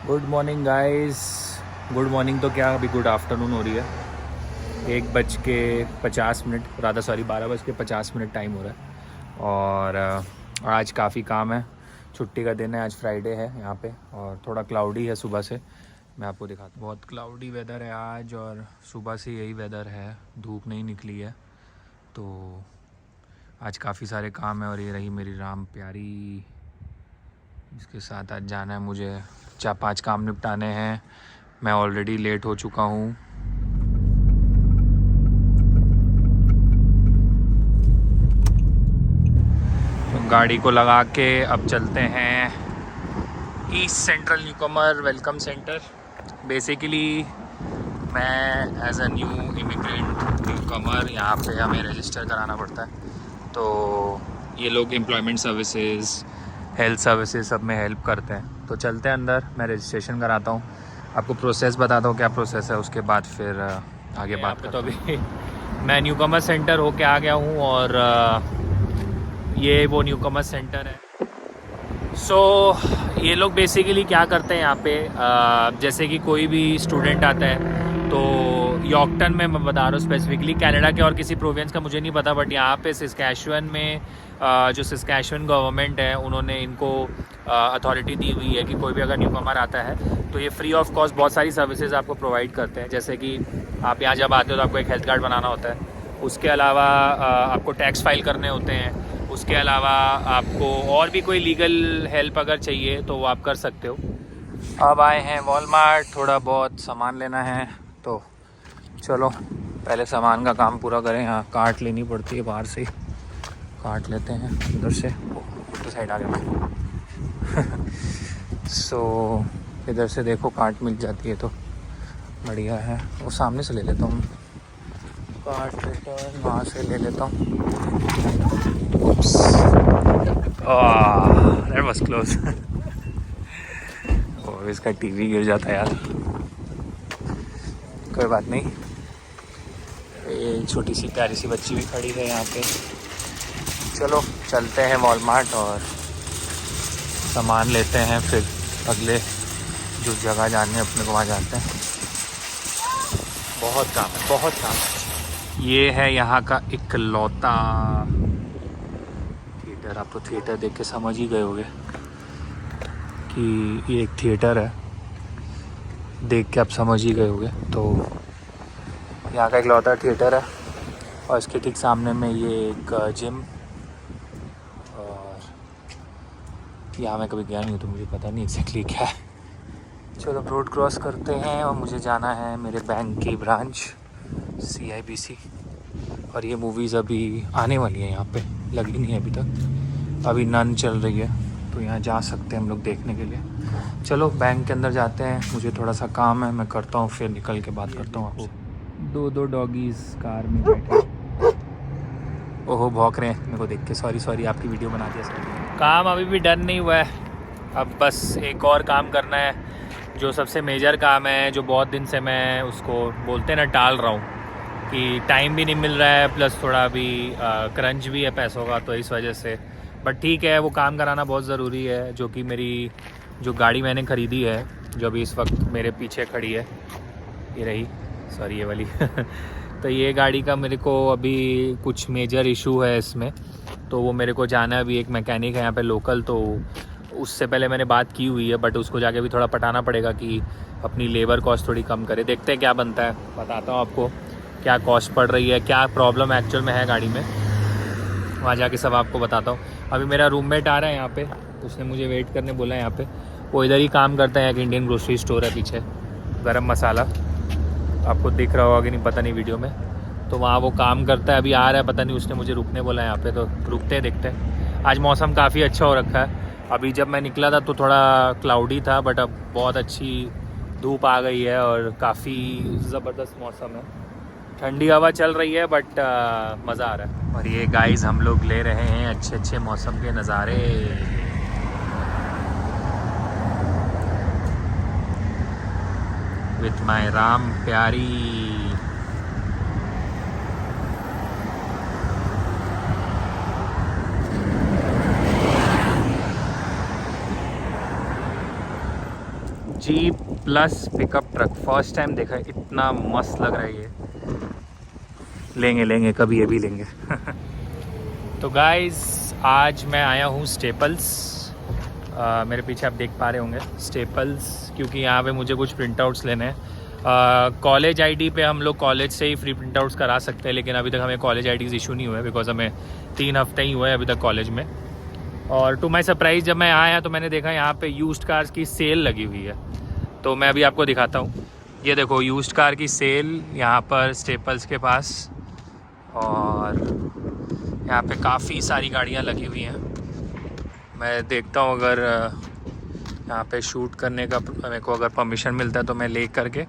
Good morning guys. Good morning तो क्या, अभी गुड आफ्टरनून हो रही है। 1:50 राधा सॉरी 12:50 टाइम हो रहा है। और आज काफ़ी काम है, छुट्टी का दिन है, आज फ्राइडे है यहाँ पे। और थोड़ा क्लाउडी है सुबह से, मैं आपको दिखाता हूँ। बहुत क्लाउडी वेदर है आज, और सुबह से यही वेदर है, धूप नहीं निकली है। तो आज काफ़ी सारे काम है। और ये रही मेरी राम प्यारी, इसके साथ आज जाना है मुझे। 4-5 काम निपटाने हैं, मैं ऑलरेडी लेट हो चुका हूँ। तो गाड़ी को लगा के अब चलते हैं east central newcomer welcome centre. Basically मैं as a new immigrant newcomer, यहाँ पे हमें रजिस्टर कराना पड़ता है। तो ये लोग एम्प्लॉयमेंट सर्विसेज, हेल्थ सर्विसेज सब में हेल्प करते हैं। तो चलते हैं अंदर, मैं रजिस्ट्रेशन कराता हूँ, आपको प्रोसेस बताता हूँ क्या प्रोसेस है, उसके बाद फिर आगे बात करते हैं। तो अभी मैं न्यूकमर सेंटर होके आ गया हूँ, और ये वो न्यूकमर सेंटर है। ये लोग बेसिकली क्या करते हैं यहाँ पे, जैसे कि कोई भी स्टूडेंट आता है तो यॉर्कटन में, मैं बता रहा हूँ स्पेसिफिकली, कनाडा के और किसी प्रोविंस का मुझे नहीं पता, बट यहाँ पे सिस्कैचुअन में जो सिस्कैचुअन गवर्नमेंट है, उन्होंने इनको अथॉरिटी दी हुई है कि कोई भी अगर न्यूकमर आता है तो ये फ्री ऑफ कॉस्ट बहुत सारी सर्विसेज आपको प्रोवाइड करते हैं। जैसे कि आप यहाँ जब आते हो तो आपको एक हेल्थ कार्ड बनाना होता है, उसके अलावा आपको टैक्स फाइल करने होते हैं, उसके अलावा आपको और भी कोई लीगल हेल्प अगर चाहिए तो वो आप कर सकते हो। अब आए हैं वॉलमार्ट, थोड़ा बहुत सामान लेना है, तो चलो पहले सामान का काम पूरा करें। यहाँ कार्ट लेनी पड़ती है, बाहर से कार्ट लेते हैं उधर से। उधर साइड आ गया सो इधर से देखो कार्ट मिल जाती है तो बढ़िया है। वो सामने से ले लेता हूँ कार्ट, रिटर्न वहाँ से ले लेता हूँ। That was close. और इसका टीवी गिर जाता है यार, कोई बात नहीं। ये छोटी सी प्यारी सी बच्ची भी खड़ी है यहाँ पे। चलो चलते हैं वॉलमार्ट और सामान लेते हैं, फिर अगले जो जगह जाने अपने को वहाँ जाते हैं। बहुत काम है, बहुत काम है। ये है यहाँ का इकलौता थिएटर। आप तो थिएटर देख के समझ ही गए होंगे कि ये एक थिएटर है, देख के आप समझ ही गए होंगे। तो यहाँ का इकलौता थिएटर है, और इसके ठीक सामने में ये एक जिम। और यहाँ मैं कभी गया नहीं हूँ तो मुझे पता नहीं एग्जैक्टली क्या है। चलो रोड क्रॉस करते हैं, और मुझे जाना है मेरे बैंक की ब्रांच CIBC। और ये मूवीज़ अभी आने वाली है, यहाँ पे लगी नहीं है अभी तक, अभी नन चल रही है, तो यहाँ जा सकते हैं हम लोग देखने के लिए। चलो बैंक के अंदर जाते हैं, मुझे थोड़ा सा काम है, मैं करता हूँ, फिर निकल के बात करता हूँ आपसे। दो डॉगीज़ कार में बैठे, ओहो भौंक रहे हैं मेरे को देख के। सॉरी आपकी वीडियो बना दिया सर। काम अभी भी डन नहीं हुआ है, अब बस एक और काम करना है, जो सबसे मेजर काम है, जो बहुत दिन से मैं उसको बोलते ना टाल रहा हूँ, कि टाइम भी नहीं मिल रहा है, प्लस थोड़ा अभी क्रंच भी है पैसों का, तो इस वजह से। बट ठीक है, वो काम कराना बहुत ज़रूरी है। जो कि मेरी जो गाड़ी मैंने ख़रीदी है, जो अभी इस वक्त मेरे पीछे खड़ी है, ये रही, सॉरी ये वाली तो ये गाड़ी का मेरे को अभी कुछ मेजर इशू है इसमें, तो वो मेरे को जाना है। अभी एक मैकेनिक है यहाँ पे लोकल, तो उससे पहले मैंने बात की हुई है, बट उसको जाके भी थोड़ा पटाना पड़ेगा कि अपनी लेबर कॉस्ट थोड़ी कम करे। देखते हैं क्या बनता है, बताता हूँ आपको क्या कॉस्ट पड़ रही है, क्या प्रॉब्लम एक्चुअल में है गाड़ी में, वहाँ जाके सब आपको बताता हूँ। अभी मेरा रूममेट आ रहा है यहाँ पे, उसने मुझे वेट करने बोला है यहाँ पे। वो इधर ही काम करता है, एक इंडियन ग्रोसरी स्टोर है पीछे, गरम मसाला, आपको दिख रहा होगा कि नहीं पता नहीं वीडियो में, तो वहाँ वो काम करता है। अभी आ रहा है, पता नहीं, उसने मुझे रुकने बोला है यहाँ पे, तो रुकते हैं, देखते हैं। आज मौसम काफ़ी अच्छा हो रखा है। अभी जब मैं निकला था तो थोड़ा क्लाउडी था, बट अब बहुत अच्छी धूप आ गई है, और काफ़ी ज़बरदस्त मौसम है, ठंडी हवा चल रही है, बट मज़ा आ रहा है। और ये गाइस हम लोग ले रहे हैं अच्छे अच्छे मौसम के नज़ारे। विथ माई राम प्यारी। Jeep plus pickup truck, first time देखा है, इतना मस्त लग रहा है ये। लेंगे कभी ये भी लेंगे। तो गाइस आज मैं आया हूँ स्टेपल्स। मेरे पीछे आप देख पा रहे होंगे स्टेपल्स, क्योंकि यहाँ पे मुझे कुछ प्रिंट आउट्स लेने हैं। कॉलेज आईडी पे हम लोग कॉलेज से ही फ्री प्रिंट आउट्स करा सकते हैं, लेकिन अभी तक हमें कॉलेज आईडीज़ इशू नहीं हुए, बिकॉज हमें 3 हफ्ते ही हुए अभी तक कॉलेज में। और टू माई सरप्राइज़ जब मैं आया तो मैंने देखा यहाँ पे यूज्ड कार्स की सेल लगी हुई है। तो मैं अभी आपको दिखाता हूँ, ये देखो यूज्ड कार की सेल यहाँ पर स्टेपल्स के पास। और यहाँ पे काफ़ी सारी गाड़ियाँ लगी हुई हैं। मैं देखता हूँ अगर यहाँ पे शूट करने का मेरे को अगर परमिशन मिलता है तो मैं ले करके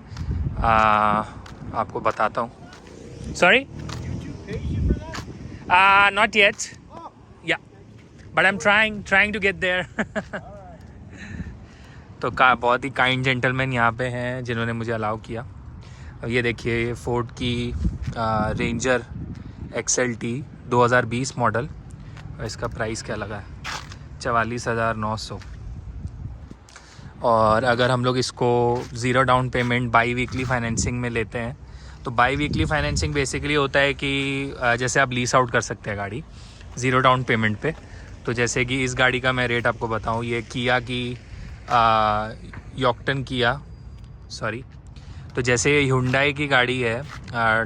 आपको बताता हूँ। Sorry, not yet, yeah but I am trying to get there. तो बहुत ही काइंड जेंटलमैन यहाँ पे हैं जिन्होंने मुझे अलाउ किया। अब ये देखिए, ये फोर्ड की रेंजर XLT 2020 मॉडल, और इसका प्राइस क्या लगा है 44,900। और अगर हम लोग इसको zero down payment by weekly financing में लेते हैं, तो बाई वीकली फाइनेंसिंग बेसिकली होता है कि जैसे आप लीज आउट कर सकते हैं गाड़ी ज़ीरो डाउन पेमेंट पे। तो जैसे कि इस गाड़ी का मैं रेट आपको बताऊं, ये किया की यॉक्टन किया, सॉरी, तो जैसे हुंडई की गाड़ी है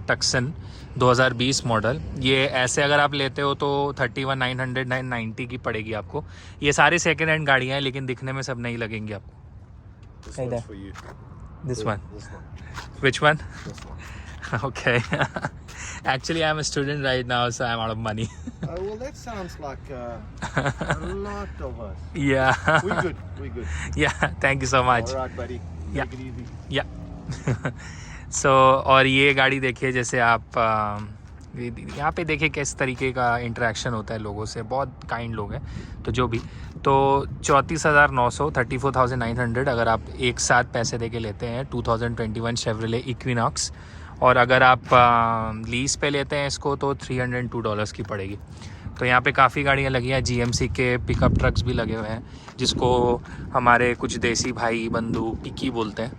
टक्सन 2020 मॉडल, ये ऐसे अगर आप लेते हो तो 31,990 की पड़ेगी आपको। ये सारे सेकेंड हैंड गाड़ियाँ हैं, लेकिन दिखने में सब नहीं लगेंगी आपको। This one, which one? Okay. Actually, I'm a student right now, so I'm out of money. Well, that sounds like a lot of us. Yeah. We good. Yeah, thank you so much. All right, buddy. Yeah. Take it easy. Yeah. So, और ये गाड़ी देखिए, जैसे आप यहाँ पे देखिए किस तरीके का इंटरेक्शन होता है लोगों से, बहुत काइंड लोग हैं। तो जो भी, तो 34,900, 34,900 अगर आप एक साथ पैसे दे के लेते हैं 2021 शेवरले इक्विनॉक्स। और अगर आप लीज़ पे लेते हैं इसको तो $302 की पड़ेगी। तो यहाँ पे काफ़ी गाड़ियाँ लगी हैं, GMC के पिकअप ट्रक्स भी लगे हुए हैं, जिसको हमारे कुछ देसी भाई बंधु पिकी बोलते हैं।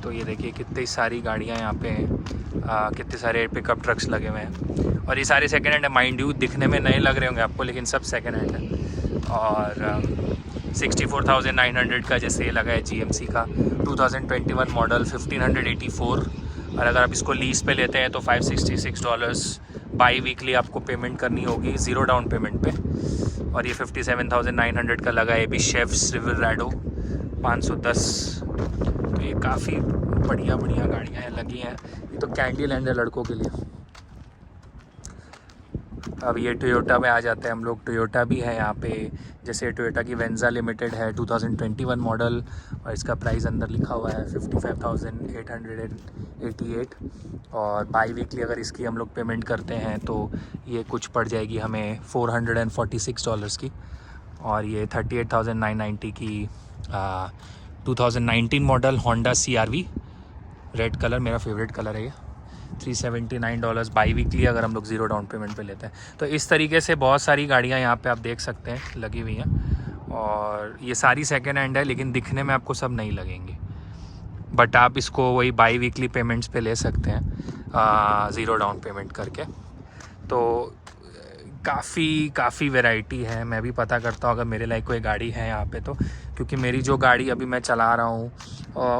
तो ये देखिए कितनी सारी गाड़ियाँ यहाँ पे, कितने सारे पिकअप ट्रक्स लगे हुए हैं। और ये सारे सेकेंड हैंड है, माइंड यू दिखने में नए लग रहे होंगे आपको, लेकिन सब सेकेंड हैंड है। और 64,900 का जैसे ये लगा है GMC का 2021 मॉडल 1584। और अगर आप इसको लीज पे लेते हैं तो $566 बाई वीकली आपको पेमेंट करनी होगी ज़ीरो डाउन पेमेंट पे। और ये 57,900 का लगा है, भी शेफ सिल्वराडो 510। तो ये काफ़ी बढ़िया गाड़ियाँ लगी हैं। ये तो कैंडी लैंड है लड़कों के लिए। अब ये टोयोटा में आ जाते हैं हम लोग। टोयोटा भी है यहाँ पे, जैसे टोयोटा की वेंजा लिमिटेड है 2021 मॉडल, और इसका प्राइस अंदर लिखा हुआ है 55,888। और बाई वीकली अगर इसकी हम लोग पेमेंट करते हैं तो ये कुछ पड़ जाएगी हमें $446 की। और ये 38,990 की 2019 model Honda CR-V, red colour, मेरा फेवरेट कलर है ये, $379 बाई वीकली अगर हम लोग ज़ीरो डाउन पेमेंट पे लेते हैं। तो इस तरीके से बहुत सारी गाड़ियाँ यहाँ पे आप देख सकते हैं लगी हुई हैं। और ये सारी सेकेंड हैंड है, लेकिन दिखने में आपको सब नहीं लगेंगी, बट आप इसको वही बाई वीकली पेमेंट्स पे ले सकते हैं ज़ीरो डाउन पेमेंट करके। तो काफ़ी वैरायटी है। मैं भी पता करता हूँ अगर मेरे लाइक कोई गाड़ी है यहाँ पे तो, क्योंकि मेरी जो गाड़ी अभी मैं चला रहा हूँ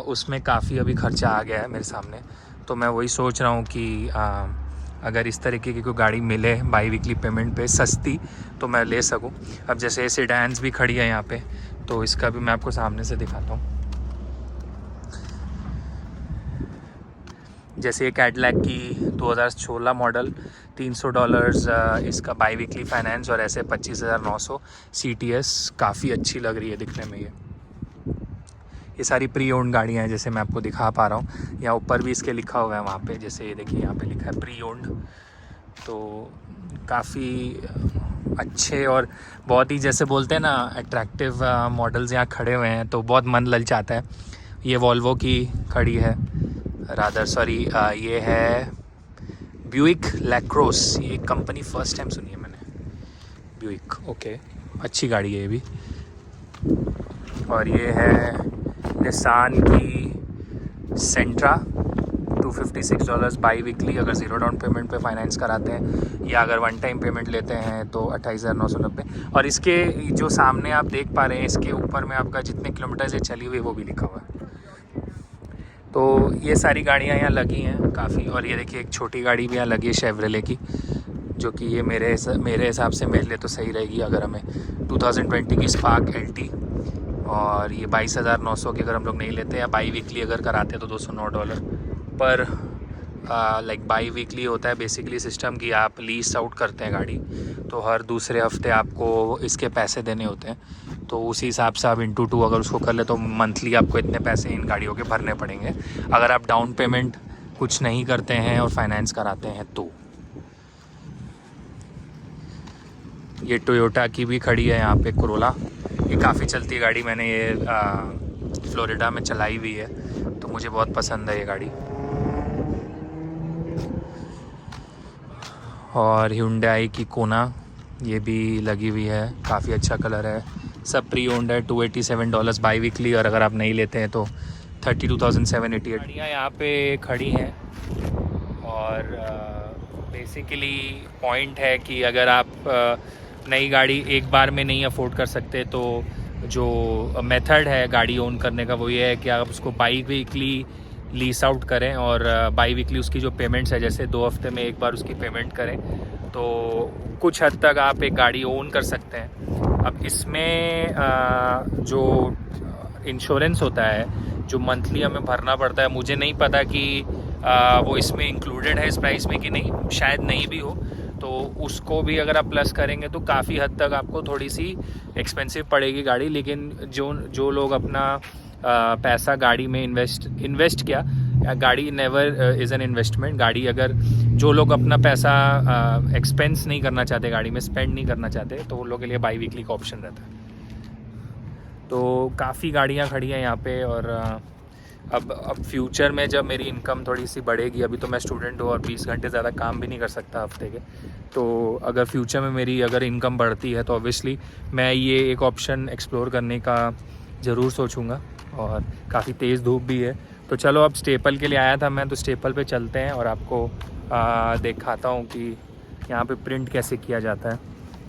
उसमें काफ़ी अभी खर्चा आ गया है मेरे सामने। तो मैं वही सोच रहा हूँ कि अगर इस तरीके की कोई गाड़ी मिले बाई वीकली पेमेंट पे सस्ती तो मैं ले सकूँ। अब जैसे सेडान्स भी खड़ी है यहाँ पे, तो इसका भी मैं आपको सामने से दिखाता हूँ। जैसे ये कैडिलैक की 2016 मॉडल $300 इसका बाई वीकली फाइनेंस, और ऐसे 25,900 CTS, काफ़ी अच्छी लग रही है दिखने में। ये सारी प्री ओन्ड गाड़ियाँ हैं, जैसे मैं आपको दिखा पा रहा हूँ। यहाँ ऊपर भी इसके लिखा हुआ है वहाँ पे, जैसे ये देखिए यहाँ पे लिखा है प्री ओन्ड। तो काफ़ी अच्छे और बहुत ही जैसे बोलते हैं ना अट्रैक्टिव मॉडल्स यहाँ खड़े हुए हैं, तो बहुत मन ललचाता है। ये वॉल्वो की खड़ी है, रादर सॉरी ये है ब्यूइक लैक्रोस। ये कंपनी फर्स्ट टाइम सुनी है मैंने, ब्यूइक। ओके, अच्छी गाड़ी है ये भी। और ये है निसान की सेंट्रा $256 बाई वीकली अगर ज़ीरो डाउन पेमेंट पे फाइनेंस कराते हैं, या अगर वन टाइम पेमेंट लेते हैं तो 28,990। और इसके जो सामने आप देख पा रहे हैं, इसके ऊपर में आपका जितने किलोमीटर से चली हुई वो भी लिखा हुआ है। तो ये सारी गाड़ियाँ यहाँ लगी हैं काफ़ी। और ये देखिए एक छोटी गाड़ी भी यहाँ लगी है शेवरले की, जो कि ये मेरे हिसाब से मेरे लिए तो सही रहेगी अगर हमें 2020 की स्पार्क LT। और ये 22,900 की अगर हम लोग नहीं लेते, या बाई वीकली अगर कराते हैं तो $209 पर लाइक बाई वीकली होता है बेसिकली सिस्टम कि आप लीज आउट करते हैं गाड़ी, तो हर दूसरे हफ्ते आपको इसके पैसे देने होते हैं। तो उसी हिसाब से आप इंटू 2 अगर उसको कर ले तो मंथली आपको इतने पैसे इन गाड़ियों के भरने पड़ेंगे अगर आप डाउन पेमेंट कुछ नहीं करते हैं और फाइनेंस कराते हैं तो। ये टोयोटा की भी खड़ी है यहाँ पे कोरोला, ये काफ़ी चलती है गाड़ी, मैंने ये फ्लोरिडा में चलाई हुई है तो मुझे बहुत पसंद है ये गाड़ी। और Hyundai की कोना ये भी लगी हुई है, काफ़ी अच्छा कलर है, सब प्री ओन्ड है, $287 बाई वीकली, और अगर आप नहीं लेते हैं तो 32,788। गाड़ियाँ यहाँ पे खड़ी हैं और बेसिकली पॉइंट है कि अगर आप नई गाड़ी एक बार में नहीं अफोर्ड कर सकते तो जो मेथड है गाड़ी ओन करने का वो ये है कि आप उसको बाई वीकली लीज आउट करें, और बाई वीकली उसकी जो पेमेंट्स है जैसे 2 हफ्ते में एक बार उसकी पेमेंट करें तो कुछ हद तक आप एक गाड़ी ओन कर सकते हैं। अब इसमें जो इंश्योरेंस होता है जो मंथली हमें भरना पड़ता है, मुझे नहीं पता कि वो इसमें इंक्लूडेड है इस प्राइस में कि नहीं, शायद नहीं भी हो, तो उसको भी अगर आप प्लस करेंगे तो काफ़ी हद तक आपको थोड़ी सी एक्सपेंसिव पड़ेगी गाड़ी। लेकिन जो लोग अपना पैसा गाड़ी में इन्वेस्ट किया, गाड़ी नेवर इज़ एन इन्वेस्टमेंट, गाड़ी अगर जो लोग अपना पैसा एक्सपेंस नहीं करना चाहते, गाड़ी में स्पेंड नहीं करना चाहते, तो उन लोगों के लिए बाई वीकली का ऑप्शन रहता है। तो काफ़ी गाड़ियाँ खड़ी हैं यहाँ पे। और अब फ्यूचर में जब मेरी इनकम थोड़ी सी बढ़ेगी, अभी तो मैं स्टूडेंट हूँ और 20 घंटे ज़्यादा काम भी नहीं कर सकता हफ्ते के, तो अगर फ्यूचर में मेरी अगर इनकम बढ़ती है तो ऑब्वियसली मैं ये एक ऑप्शन एक्सप्लोर करने का ज़रूर सोचूंगा। और काफ़ी तेज़ धूप भी है, तो चलो अब स्टेपल के लिए आया था मैं, तो स्टेपल पे चलते हैं और आपको दिखाता हूँ कि यहाँ पे प्रिंट कैसे किया जाता है।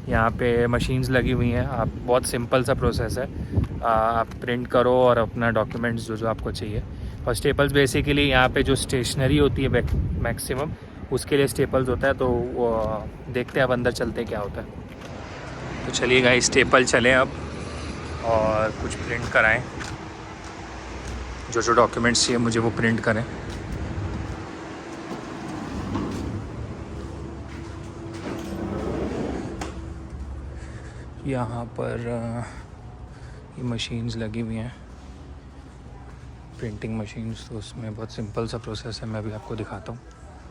यहाँ पे मशीन्स लगी हुई हैं, आप बहुत सिंपल सा प्रोसेस है, आप प्रिंट करो और अपना डॉक्यूमेंट्स जो आपको चाहिए। और स्टेपल्स बेसिकली यहाँ पे जो स्टेशनरी होती है मैक्सिमम उसके लिए स्टेपल्स होता है, तो देखते हैं अब अंदर चलते क्या होता है। तो चलिए गाइस स्टेपल चलें अब और कुछ प्रिंट कराएं, जो डॉक्यूमेंट्स चाहिए मुझे वो प्रिंट करें। यहाँ पर ये मशीन्स लगी हुई हैं, प्रिंटिंग मशीन्स, तो उसमें बहुत सिंपल सा प्रोसेस है, मैं अभी आपको दिखाता हूँ।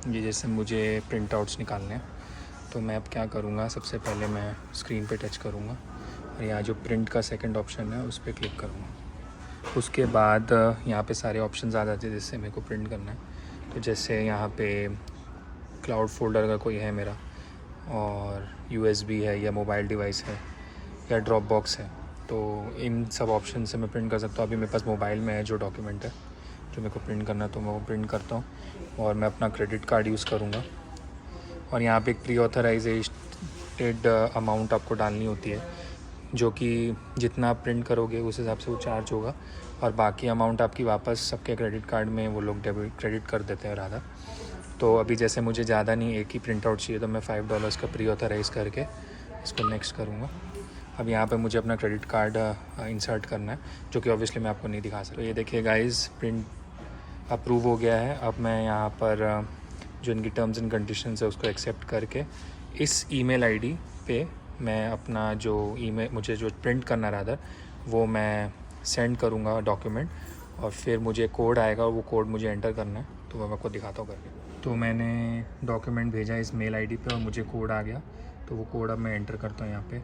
ये जैसे मुझे प्रिंट आउट्स निकालने हैं, तो मैं अब क्या करूँगा, सबसे पहले मैं स्क्रीन पे टच करूँगा और यहाँ जो प्रिंट का सेकंड ऑप्शन है उस पर क्लिक करूँगा। उसके बाद यहाँ पे सारे ऑप्शंस आ जाते हैं जिससे मेरे को प्रिंट करना है। तो जैसे यहाँ पे क्लाउड फोल्डर का कोई है मेरा, और USB है, या मोबाइल डिवाइस है, या ड्रॉप बॉक्स है, तो इन सब ऑप्शन से मैं प्रिंट कर सकता हूँ। अभी मेरे पास मोबाइल में है जो डॉक्यूमेंट है जो मेरे को प्रिंट करना है, तो मैं वो प्रिंट करता हूँ और मैं अपना क्रेडिट कार्ड यूज़ करूँगा। और यहाँ पे एक प्री ऑथराइजेटेड अमाउंट आपको डालनी होती है, जो कि जितना आप प्रिंट करोगे उस हिसाब से वो चार्ज होगा, और बाकी अमाउंट आपकी वापस सबके क्रेडिट कार्ड में वो लोग क्रेडिट कर देते हैं राधा। तो अभी जैसे मुझे ज़्यादा नहीं, एक ही प्रिंट आउट चाहिए, तो मैं $5 का प्री ऑथराइज़ करके इसको नेक्स्ट करूँगा। अब यहाँ पे मुझे अपना क्रेडिट कार्ड इंसर्ट करना है, जो कि ऑब्वियसली मैं आपको नहीं दिखा सकता। तो ये देखिए गाइस, प्रिंट अप्रूव हो गया है। अब मैं यहाँ पर जो इनकी टर्म्स एंड कंडीशंस है उसको एक्सेप्ट करके इस ईमेल आईडी पे मैं अपना जो ईमेल मुझे जो प्रिंट करना रहा था वो मैं सेंड करूँगा डॉक्यूमेंट, और फिर मुझे कोड आएगा और वो कोड मुझे एंटर करना है, तो मैं आपको दिखाता हूँ करके। तो मैंने डॉक्यूमेंट भेजा इस मेल आईडी पे और मुझे कोड आ गया, तो वो कोड अब मैं एंटर करता हूँ यहाँ पे।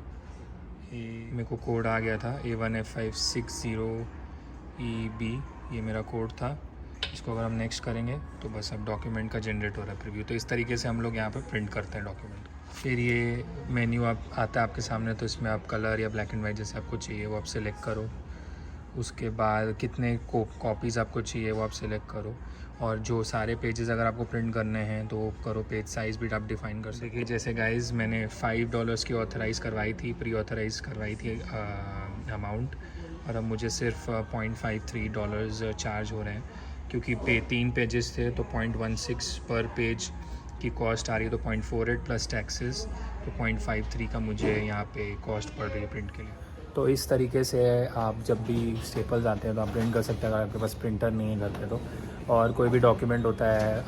मेरे को कोड आ गया था A1F560EB, ये मेरा कोड था। इसको अगर हम नेक्स्ट करेंगे तो बस अब डॉक्यूमेंट का जनरेट हो रहा है प्रीव्यू। तो इस तरीके से हम लोग यहाँ पे प्रिंट करते हैं डॉक्यूमेंट। फिर ये मेन्यू आप आता है आपके सामने, तो इसमें आप कलर या ब्लैक एंड वाइट जैसे आपको चाहिए वो आप सेलेक्ट करो, उसके बाद कितने कॉपीज़ आपको चाहिए वो आप सिलेक्ट करो, और जो सारे पेजेस अगर आपको प्रिंट करने हैं तो करो, पेज साइज़ भी आप डिफ़ाइन कर सकते। देखिए जैसे गाइस मैंने $5 की ऑथराइज़ करवाई थी, प्री ऑथराइज़ करवाई थी अमाउंट, और अब मुझे सिर्फ $0.53 चार्ज हो रहे हैं, क्योंकि 3 पेजेस थे तो 0.16 पर पेज की कॉस्ट आ रही है, तो 0.48 प्लस टैक्सेस, तो 0.53 का मुझे यहाँ पे कॉस्ट पड़ रही है प्रिंट के लिए। तो इस तरीके से आप जब भी स्टेपल्स आते हैं तो आप प्रिंट कर सकते हैं अगर आपके पास प्रिंटर नहीं है घर पे तो, और कोई भी डॉक्यूमेंट होता है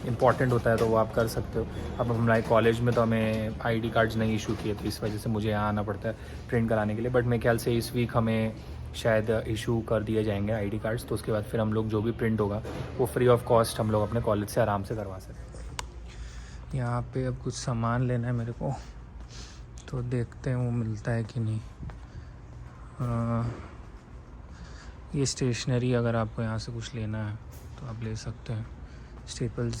इम्पॉर्टेंट होता है तो वो आप कर सकते हो। अब हमारे कॉलेज में तो हमें आईडी कार्ड्स नहीं इशू किए थे, इस वजह से मुझे यहाँ आना पड़ता है प्रिंट कराने के लिए, बट मेरे ख्याल से इस वीक हमें शायद इशू कर दिए जाएंगे आईडी कार्ड्स, तो उसके बाद फिर हम लोग जो भी प्रिंट होगा वो फ्री ऑफ कॉस्ट हम लोग अपने कॉलेज से आराम से करवा सकते हैं। यहाँ पे अब कुछ सामान लेना है मेरे को, तो देखते हैं वो मिलता है कि नहीं। ये स्टेशनरी अगर आपको यहाँ से कुछ लेना है तो आप ले सकते हैं। स्टेपल्स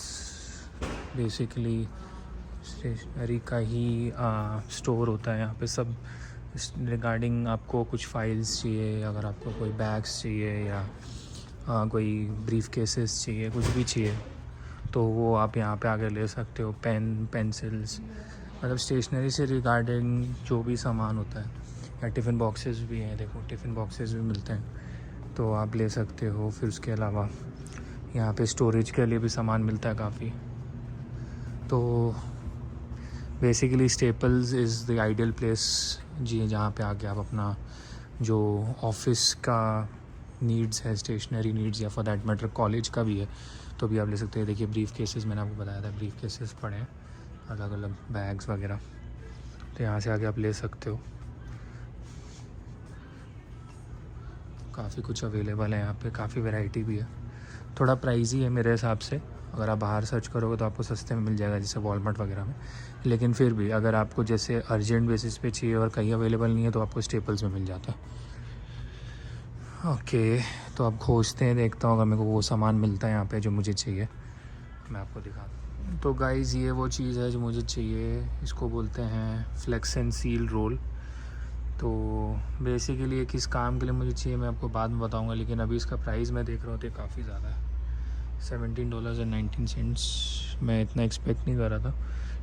बेसिकली स्टेशनरी का ही स्टोर होता है यहाँ पे, सब रिगार्डिंग आपको कुछ फाइल्स चाहिए, अगर आपको कोई बैग्स चाहिए या कोई ब्रीफ केसेस चाहिए, कुछ भी चाहिए तो वो आप यहाँ पे आके ले सकते हो। पेन, पेंसिल्स, मतलब स्टेशनरी से रिगार्डिंग जो भी सामान होता है, या टिफ़िन बॉक्सेस भी हैं, देखो टिफ़िन बॉक्सेस भी मिलते हैं तो आप ले सकते हो। फिर उसके अलावा यहाँ पे स्टोरेज के लिए भी सामान मिलता है काफ़ी। तो basically Staples is the ideal place जी, जहाँ पे आके आप अपना जो ऑफिस का नीड्स है, स्टेशनरी नीड्स, या फॉर दैट मैटर कॉलेज का भी है तो भी आप ले सकते हैं। देखिए ब्रीफ केसेस मैंने आपको बताया था, ब्रीफ केसेस पड़े हैं, अलग अलग बैग्स वगैरह, तो यहाँ से आके आप ले सकते हो। काफ़ी कुछ अवेलेबल है यहाँ पे, काफ़ी वैरायटी भी है, थोड़ा प्राइजी है मेरे हिसाब से। अगर आप बाहर सर्च करोगे तो आपको सस्ते में मिल जाएगा, जैसे वॉलमार्ट वगैरह में, लेकिन फिर भी अगर आपको जैसे अर्जेंट बेसिस पे चाहिए और कहीं अवेलेबल नहीं है तो आपको स्टेपल्स में मिल जाता है। ओके, तो अब खोजते हैं, देखता हूँ अगर मेरे को वो सामान मिलता है यहाँ पे जो मुझे चाहिए, मैं आपको दिखाता हूँ। तो गाइज़ ये वो चीज़ है जो मुझे चाहिए, इसको बोलते हैं फ्लेक्स एंड सील रोल। तो बेसिकली ये किस काम के लिए मुझे चाहिए मैं आपको बाद में बताऊंगा, लेकिन अभी इसका प्राइस मैं देख रहा हूँ तो काफ़ी ज़्यादा है, $17.19। मैं इतना एक्सपेक्ट नहीं कर रहा था।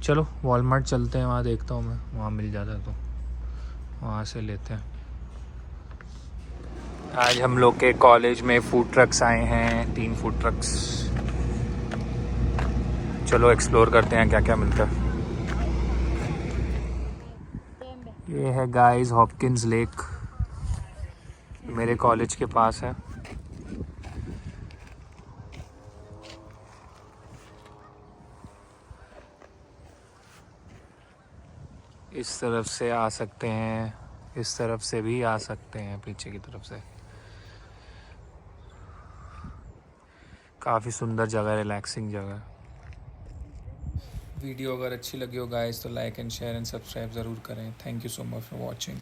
चलो वॉलमार्ट चलते हैं, वहाँ देखता हूँ मैं, वहाँ मिल जाता है तो वहाँ से लेते हैं। आज हम लोग के कॉलेज में फूड ट्रक्स आए हैं, 3 फूड ट्रक्स। चलो एक्सप्लोर करते हैं क्या क्या मिलता है। ये है गाइस हॉपकिंस लेक, मेरे कॉलेज के पास है। इस तरफ से आ सकते हैं, इस तरफ से भी आ सकते हैं, पीछे की तरफ से। काफ़ी सुंदर जगह, रिलैक्सिंग जगह। वीडियो अगर अच्छी लगी हो गाइस तो like and share and subscribe ज़रूर करें। Thank you so much for watching.